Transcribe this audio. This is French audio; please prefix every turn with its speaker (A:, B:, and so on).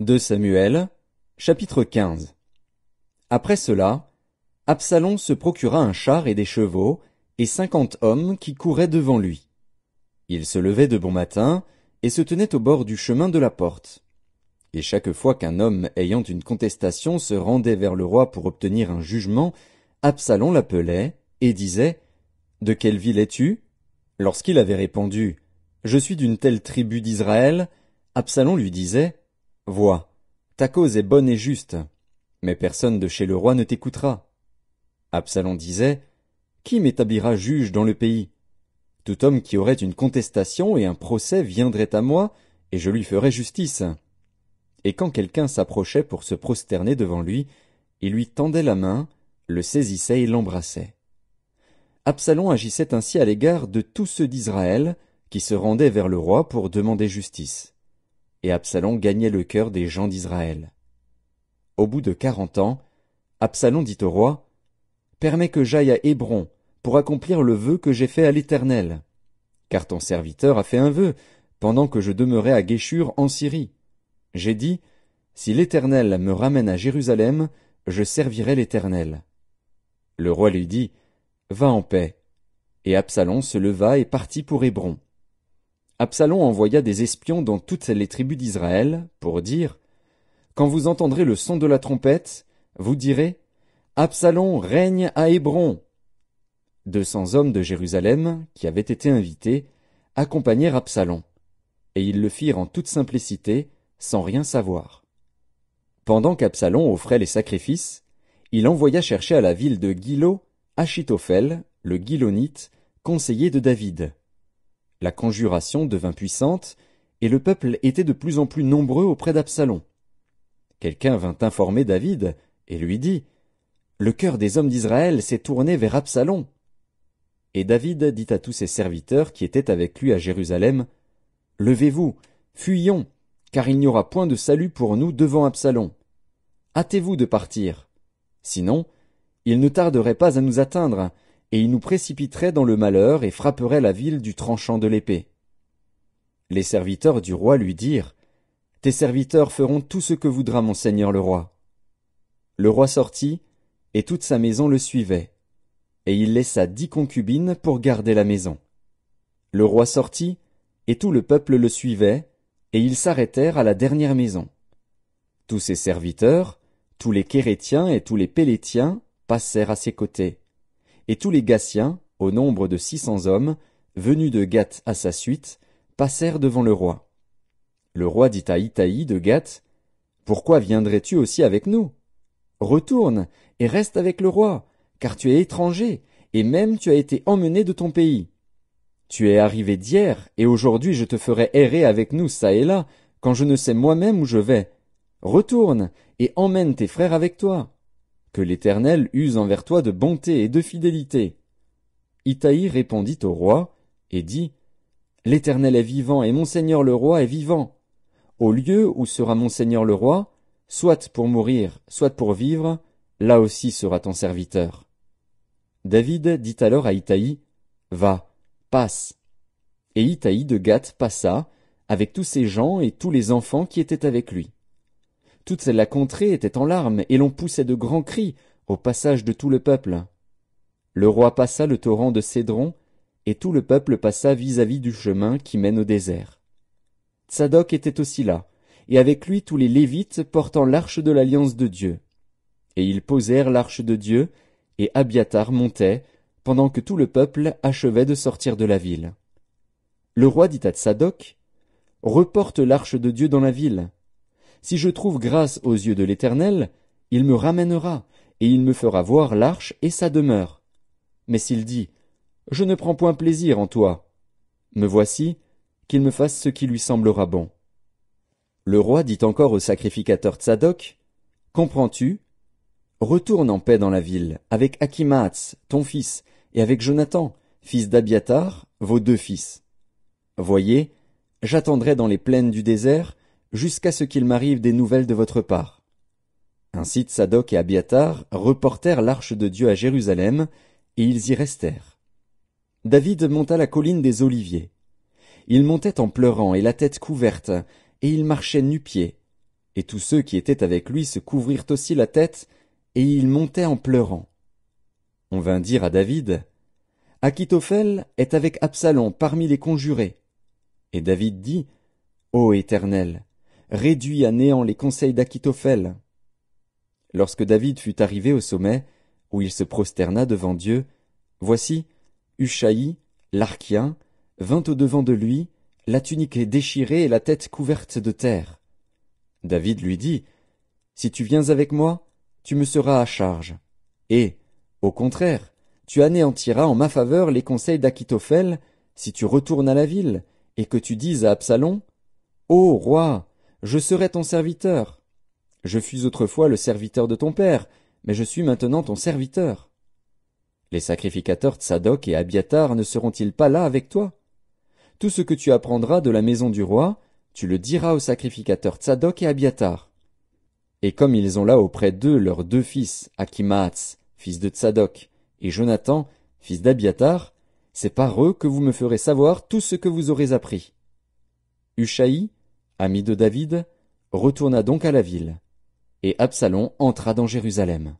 A: 2 Samuel, chapitre 15. Après cela, Absalom se procura un char et des chevaux, et 50 hommes qui couraient devant lui. Il se levait de bon matin, et se tenait au bord du chemin de la porte. Et chaque fois qu'un homme ayant une contestation se rendait vers le roi pour obtenir un jugement, Absalom l'appelait, et disait, « De quelle ville es-tu » Lorsqu'il avait répondu, « Je suis d'une telle tribu d'Israël », Absalom lui disait, « Vois, ta cause est bonne et juste, mais personne de chez le roi ne t'écoutera. » Absalom disait, « Qui m'établira juge dans le pays ? Tout homme qui aurait une contestation et un procès viendrait à moi, et je lui ferais justice. » Et quand quelqu'un s'approchait pour se prosterner devant lui, il lui tendait la main, le saisissait et l'embrassait. Absalom agissait ainsi à l'égard de tous ceux d'Israël qui se rendaient vers le roi pour demander justice. Et Absalom gagnait le cœur des gens d'Israël. Au bout de 40 ans, Absalom dit au roi, « Permets que j'aille à Hébron pour accomplir le vœu que j'ai fait à l'Éternel. Car ton serviteur a fait un vœu, pendant que je demeurais à Guéshur en Syrie. J'ai dit, si l'Éternel me ramène à Jérusalem, je servirai l'Éternel. » Le roi lui dit, « Va en paix. » Et Absalom se leva et partit pour Hébron. Absalom envoya des espions dans toutes les tribus d'Israël pour dire, « Quand vous entendrez le son de la trompette, vous direz, « Absalom règne à Hébron. » 200 hommes de Jérusalem, qui avaient été invités, accompagnèrent Absalom, et ils le firent en toute simplicité, sans rien savoir. Pendant qu'Absalom offrait les sacrifices, il envoya chercher à la ville de Guilo Achitophel, le Guilonite, conseiller de David. La conjuration devint puissante, et le peuple était de plus en plus nombreux auprès d'Absalom. Quelqu'un vint informer David, et lui dit, « Le cœur des hommes d'Israël s'est tourné vers Absalom. » Et David dit à tous ses serviteurs qui étaient avec lui à Jérusalem, « Levez-vous, fuyons, car il n'y aura point de salut pour nous devant Absalom. Hâtez-vous de partir. Sinon, il ne tarderait pas à nous atteindre, et il nous précipiterait dans le malheur et frapperait la ville du tranchant de l'épée. » Les serviteurs du roi lui dirent, « Tes serviteurs feront tout ce que voudra mon seigneur le roi. » Le roi sortit, et toute sa maison le suivait, et il laissa 10 concubines pour garder la maison. Le roi sortit, et tout le peuple le suivait, et ils s'arrêtèrent à la dernière maison. Tous ses serviteurs, tous les Kérétiens et tous les Pélétiens passèrent à ses côtés, et tous les Gassiens, au nombre de 600 hommes, venus de Gath à sa suite, passèrent devant le roi. Le roi dit à Itaï de Gath, « Pourquoi viendrais-tu aussi avec nous? Retourne et reste avec le roi, car tu es étranger, et même tu as été emmené de ton pays. Tu es arrivé d'hier, et aujourd'hui je te ferai errer avec nous çà et là, quand je ne sais moi-même où je vais. Retourne, et emmène tes frères avec toi. Que l'Éternel use envers toi de bonté et de fidélité. » Itaï répondit au roi, et dit, « L'Éternel est vivant, et mon seigneur le roi est vivant. Au lieu où sera mon seigneur le roi, soit pour mourir, soit pour vivre, là aussi sera ton serviteur. » David dit alors à Itaï, « Va, passe. » Et Itaï de Gath passa, avec tous ses gens et tous les enfants qui étaient avec lui. Toute la contrée était en larmes, et l'on poussait de grands cris au passage de tout le peuple. Le roi passa le torrent de Cédron, et tout le peuple passa vis-à-vis du chemin qui mène au désert. Tsadok était aussi là, et avec lui tous les Lévites portant l'arche de l'alliance de Dieu. Et ils posèrent l'arche de Dieu, et Abiathar montait, pendant que tout le peuple achevait de sortir de la ville. Le roi dit à Tsadok, « Reporte l'arche de Dieu dans la ville. Si je trouve grâce aux yeux de l'Éternel, il me ramènera, et il me fera voir l'arche et sa demeure. Mais s'il dit, « Je ne prends point plaisir en toi », me voici, qu'il me fasse ce qui lui semblera bon. » Le roi dit encore au sacrificateur Tsadok, « Comprends-tu? Retourne en paix dans la ville, avec Akhimaatz, ton fils, et avec Jonathan, fils d'Abiathar, vos 2 fils. Voyez, j'attendrai dans les plaines du désert, jusqu'à ce qu'il m'arrive des nouvelles de votre part. » Ainsi Tsadok et Abiathar reportèrent l'arche de Dieu à Jérusalem, et ils y restèrent. David monta la colline des Oliviers. Il montait en pleurant et la tête couverte, et il marchait nu-pieds. Et tous ceux qui étaient avec lui se couvrirent aussi la tête, et ils montaient en pleurant. On vint dire à David, « Achitophel est avec Absalom parmi les conjurés. » Et David dit, « Ô Éternel, réduis à néant les conseils d'Achitophel. » Lorsque David fut arrivé au sommet, où il se prosterna devant Dieu, voici, Hushaï, l'Archien, vint au-devant de lui, la tunique déchirée et la tête couverte de terre. David lui dit, « Si tu viens avec moi, tu me seras à charge. Et, au contraire, tu anéantiras en ma faveur les conseils d'Achitophel, si tu retournes à la ville, et que tu dises à Absalom, « Ô roi, je serai ton serviteur. Je fus autrefois le serviteur de ton père, mais je suis maintenant ton serviteur. » Les sacrificateurs Tsadok et Abiatar ne seront-ils pas là avec toi? Tout ce que tu apprendras de la maison du roi, tu le diras aux sacrificateurs Tsadok et Abiatar. Et comme ils ont là auprès d'eux leurs 2 fils, Achimaatz, fils de Tsadok, et Jonathan, fils d'Abiatar, c'est par eux que vous me ferez savoir tout ce que vous aurez appris. Hushaï, ami de David, retourna donc à la ville, et Absalom entra dans Jérusalem.